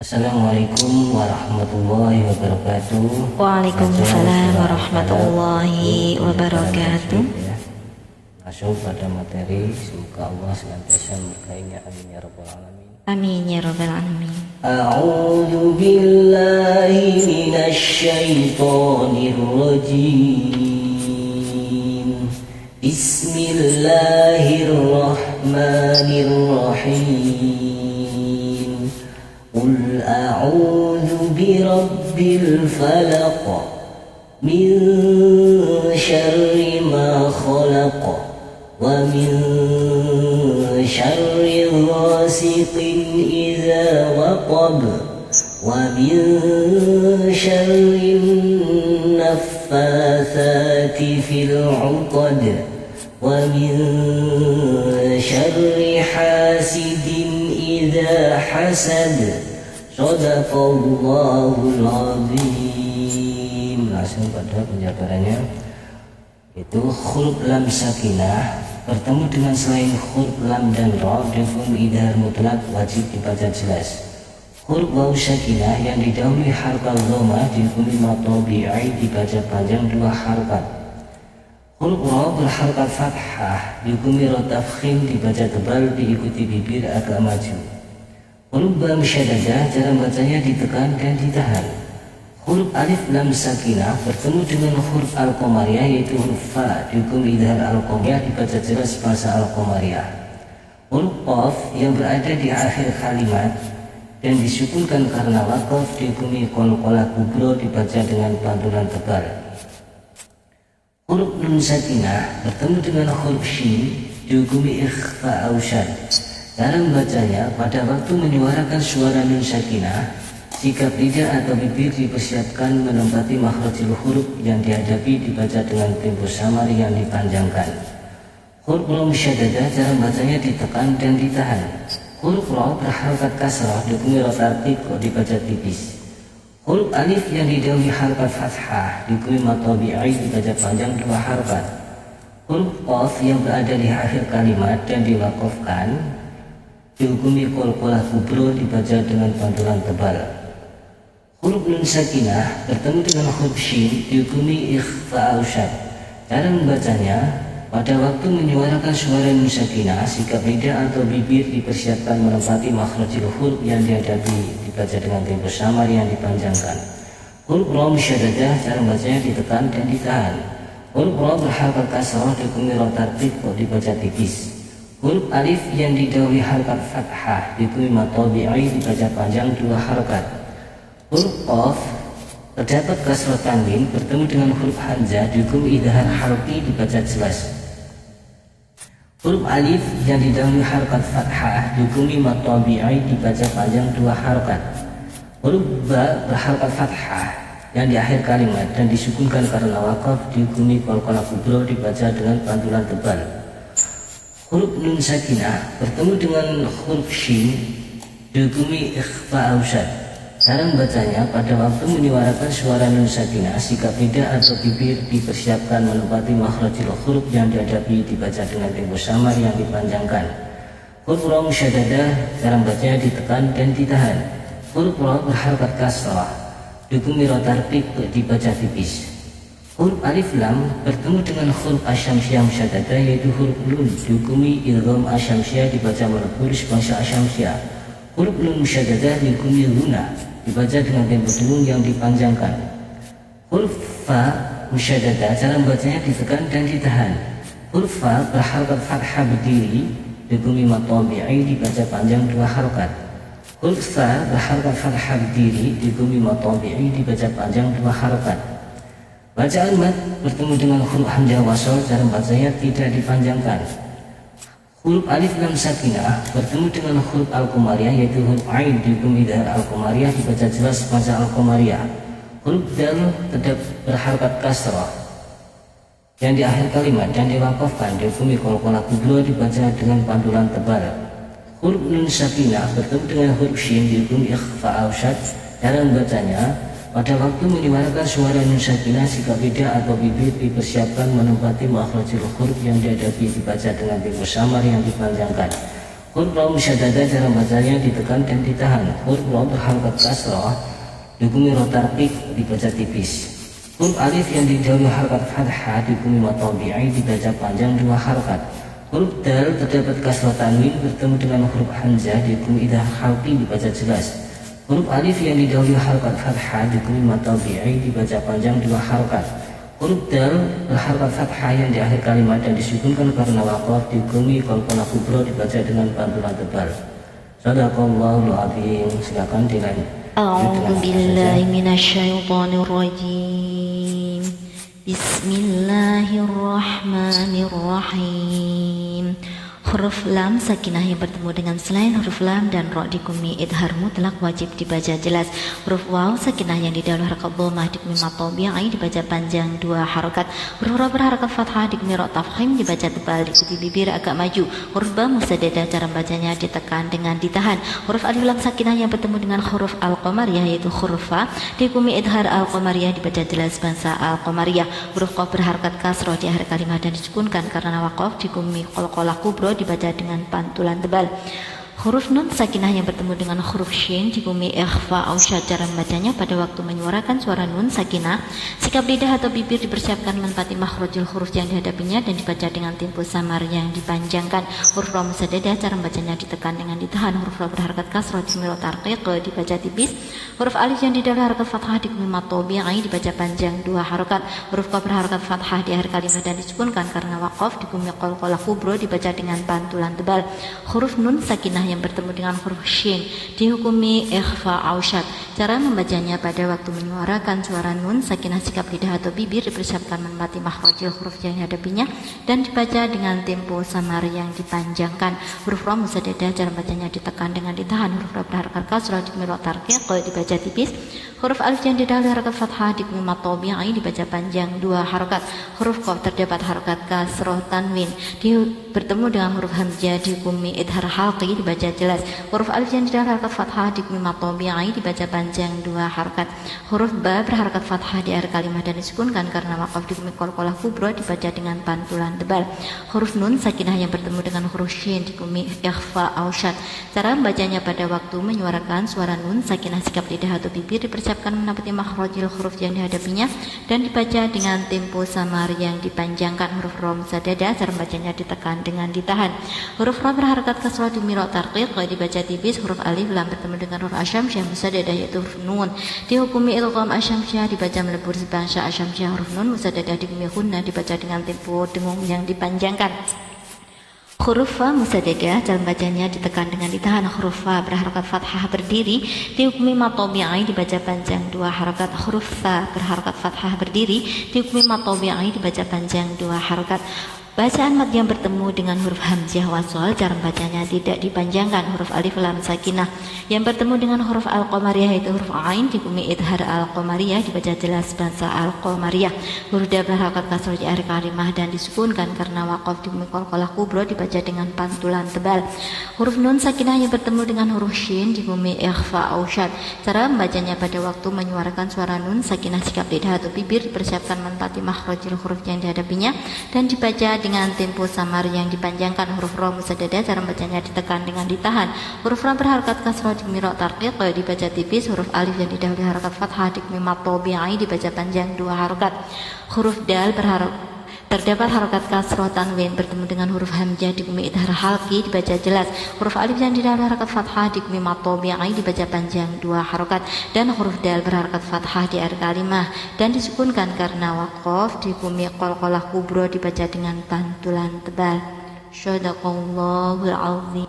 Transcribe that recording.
Assalamualaikum warahmatullahi wabarakatuh. Waalaikumsalam warahmatullahi wabarakatuh. Masuk pada materi, semoga Allah senantiasa memberkahinya, amin ya rabbal alamin. Amin ya rabbal alamin. A'udzu billahi minasy syaithanir rajim. Bismillahirrahmanirrahim. Qul a'udzu birabbil falaq min syarri ma khalaq wa min syarri ghasiqin idza waqab wa min syarri naffatsati fil 'uqad wa min syarri hasidin idza hasad. Shadaqallahul azim. Langsung pada penjabarannya, itu huruf lam sakinah bertemu dengan selain huruf lam dan ra dengan idhar mutlak wajib dibaca jelas. Huruf waw sakinah yang didahului harkat dhamma dihukumi matobi'i dibaca panjang dua harkat. Huruf ra berharkat fathah dihukumi ra tafkhim dibaca tebal diikuti bibir agak maju. Huruf ba musyaddadah cara bacanya ditekan dan ditahan. Huruf alif lam sakinah bertemu dengan huruf al-qamariyah yaitu huruf fa dihukum idhar al-qamariyah dibaca jelas bahasa al-qamariyah. Huruf qaf yang berada di akhir kalimat dan disukunkan karena waqaf dihukumi qalqalah kubra dibaca dengan pantulan tebal. Huruf nun sakinah bertemu dengan huruf shin dihukumi ikhfa ausyad. Cara membacanya pada waktu menyuarakan suara nun sakinah, sikap lidah atau bibir dipersiapkan menempati makhrajul huruf yang dihadapi dibaca dengan tempo samar yang dipanjangkan. Huruf ra musyaddadah cara bacanya ditekan dan ditahan. Huruf ra berharakat kasrah dihukumi ra tarqiq dibaca tipis. Huruf alif yang didahului harakat fathah dihukumi matobi'i dibaca panjang dua harakat. Huruf qaf yang berada di akhir kalimat dan diwaqafkan dihukumi qalqalah kubra dibaca dengan pantulan tebal. Huruf nun sakinah bertemu dengan huruf shin dihukumi ikhfa ausyad. Cara membacanya pada waktu menyuarakan suara nun sakinah, sikap lidah atau bibir dipersiapkan menempati makhrajul huruf yang dihadapi dibaca dengan tempo samar yang dipanjangkan. Huruf ra musyaddadah cara membacanya ditekan dan ditahan. Huruf ra berharakat kasrah dihukumi ra tarqiq dibaca tipis. Huruf alif yang didahului harakat fathah dihukumi matobi'i dibaca panjang dua harakat. Huruf qaf terdapat kasrah tanwin bertemu dengan huruf hamzah dihukumi idhar harfi dibaca jelas. Huruf alif yang didahului harakat fathah dihukumi matobi'i dibaca panjang dua harakat. Huruf ba berharakat fathah yang di akhir kalimat dan disukunkan karena waqaf dihukumi qalqalah kubra dibaca dengan pantulan tebal. Huruf nun sakinah bertemu dengan huruf shin dihukumi ikhfa ausyad. Cara membacanya pada waktu menyuarakan suara nun sakinah, sikap lidah atau bibir dipersiapkan menempati makhrajul huruf yang dihadapi dibaca dengan tempo samar yang dipanjangkan. Huruf ra musyaddadah cara membacanya ditekan dan ditahan. Huruf ra berharakat kasrah dihukumi ra tarqiq dibaca tipis. Huruf alif lam bertemu dengan huruf asyamsiyah musyaddadah yaitu huruf nun dihukumi idgham asyamsiyah dibaca melebur bahasa asyamsiyah. Huruf nun musyaddadah dihukumi guna dibaca dengan tempo tulung yang dipanjangkan. Huruf fa musyaddadah cara membacanya ditekan dan ditahan. Huruf fa berharakat fathah berdiri dihukumi matobi'i dibaca panjang dua harakat. Huruf fa berharakat fathah berdiri dihukumi matobi'i dibaca panjang dua harakat. Bacaan mat bertemu dengan huruf hamzah wasol cara bacanya tidak dipanjangkan. Huruf alif lam sakinah bertemu dengan huruf al-qamariyah yaitu huruf ain dihukumi idhar al-qamariyah dibaca jelas bahasa al-qamariyah. Huruf dal tetap berharakat kasrah yang di akhir kalimat dan diwaqafkan dihukumi qalqalah kubra dibaca dengan pantulan tebal. Huruf nun sakinah bertemu dengan huruf shin dihukumi ikhfa ausyad. Cara membacanya pada waktu menyuarakan suara nun sakinah, sikap lidah atau bibir dipersiapkan menempati makhrajul huruf yang dihadapi dibaca dengan tempo samar yang dipanjangkan. Huruf ra musyaddadah cara bacanya ditekan dan ditahan. Huruf ra berharakat kasrah dihukumi ra tarqiq dibaca tipis. Huruf alif yang didahului harakat fathah dihukumi mad tabi'i dibaca panjang 2 harakat. Huruf dal terdapat kasrah tanwin bertemu dengan huruf hamzah dihukumi idgham khalqi dibaca jelas. Huruf alif yang didahului harakat fathah dihukumi mad tabi'i dibaca panjang 2 harakat. Huruf dal berharakat fathah yang di akhir kalimat dan disukunkan karena waqaf dihukumi qalqalah kubra dibaca dengan pantulan tebal. Shadaqallahul azim. Silakan dengan A'udzu billahi minasyaitonir rajim. Bismillahirrahmanirrahim. Huruf lam sakinah yang bertemu dengan selain huruf lam dan ra dihukumi idhar mutlak wajib dibaca jelas. Huruf waw sakinah yang didahului harakat dhammah dihukumi mad tabi'i dibaca panjang 2 harakat. Huruf ra berharakat fathah dihukumi ra tafkhim dibaca tebal diikuti bibir agak maju. Huruf ba musaddadah cara bacanya ditekan dengan ditahan. Huruf alif lam sakinah yang bertemu dengan huruf al-qamariyah yaitu huruf fa dihukumi idhar al-qamariyah dibaca jelas bahasa al-qamariyah. Huruf qaf berharakat kasrah di akhir kalimat dan disukunkan karena waqaf dihukumi qalqalah kubra dibaca dengan pantulan tebal. Huruf nun sakinah yang bertemu dengan huruf shin dihukumi ikhfa au syad. Cara membacanya pada waktu menyuarakan suara nun sakinah, sikap lidah atau bibir dipersiapkan menempati makhrajul huruf yang dihadapinya dan dibaca dengan tempo samar yang dipanjangkan. Huruf ra musaddadah cara membacanya ditekan dengan ditahan. Huruf ra berharakat kasrah dihukumi ra tarqiq dibaca tipis. Huruf alif yang didahului harakat fathah dihukumi mad tabi'i dibaca panjang 2 harakat. Huruf qaf berharakat fathah di akhir kalimat dan disukunkan karena waqaf dihukumi qalqalah kubra dibaca dengan pantulan tebal. Huruf nun sakinah yang bertemu dengan huruf shin dihukumi ikhfa au syad. Cara membacanya pada waktu menyuarakan suara nun sakinah, sikap lidah atau bibir dipersiapkan menempati makhrajul huruf yang dihadapinya dan dibaca dengan tempo samar yang dipanjangkan. Huruf ra musaddadah cara bacanya ditekan dengan ditahan. Huruf ra berharakat kasrah dihukumi ra tarqiq dibaca tipis. Huruf alif yang didahului harakat fathah dihukumi mad tabi'i dibaca panjang 2 harakat. Huruf qaf terdapat harakat kasrah tanwin bertemu dengan huruf hamzah dihukumi idhar halqi dibaca jelas. Huruf alif yang didahului harakat fathah dihukumi mad tabi'i dibaca panjang 2 harakat. Huruf ba berharakat fathah di akhir kalimat dan disukunkan karena waqaf dihukumi qalqalah kubra dibaca dengan pantulan tebal. Huruf nun sakinah yang bertemu dengan huruf shin dihukumi ikhfa au syad. Cara membacanya pada waktu menyuarakan suara nun sakinah, sikap lidah atau bibir dipersiapkan menempati makhrajul huruf yang dihadapinya dan dibaca dengan tempo samar yang dipanjangkan. Huruf ra musaddadah cara membacanya ditekan dengan ditahan. Huruf ra berharakat kasrah dihukumi ra tarqiq dibaca tipis. Huruf alif lam bertemu dengan huruf asyamsyah musaddadah yaitu huruf nun dihukumi idgham asyamsyah dibaca melebur sebangsa asyamsyah. Huruf nun musaddadah dihukumi ghunna dibaca dengan tempo dengung yang dipanjangkan. Huruf fa musaddadah cara bacanya ditekan dengan ditahan. Huruf fa berharakat fathah berdiri dihukumi mad tabi'i dibaca panjang 2 harakat. Huruf fa berharakat fathah berdiri dihukumi mad tabi'i dibaca panjang 2 harakat. Bacaan mad yang bertemu dengan huruf hamzah wasol cara bacanya tidak dipanjangkan. Huruf alif lam sakinah yang bertemu dengan huruf al-qamariyah yaitu huruf ain dihukumi idhar al-qamariyah dibaca jelas bahasa al-qamariyah. Huruf da berharakat kasrah di akhir kalimat dan disukunkan karena waqaf dihukumi qalqalah kubra dibaca dengan pantulan tebal. Huruf nun sakinah yang bertemu dengan huruf shin dihukumi ikhfa au syad. Cara membacanya pada waktu menyuarakan suara nun sakinah, sikap lidah atau bibir dipersiapkan menempati makhrajul huruf yang dihadapinya dan dibaca dengan tempo samar yang dipanjangkan. Huruf ra musaddadah cara bacanya ditekan dengan ditahan. Huruf ra berharakat kasrah dihukumi ra tarqiq dibaca tipis. Huruf alif yang didahului harakat fathah dihukumi mad tabi'i dibaca panjang 2 harakat. Huruf dal terdapat harakat kasrah tanwin bertemu dengan huruf hamzah dihukumi idhar halqi dibaca jelas. Huruf alif yang didahului harakat fathah dihukumi mad tabi'i dibaca panjang 2 harakat dan huruf dal berharakat fathah di akhir kalimat dan disukunkan karena waqaf dihukumi qalqalah kubra dibaca dengan pantulan tebal. Shadaqallahul azim.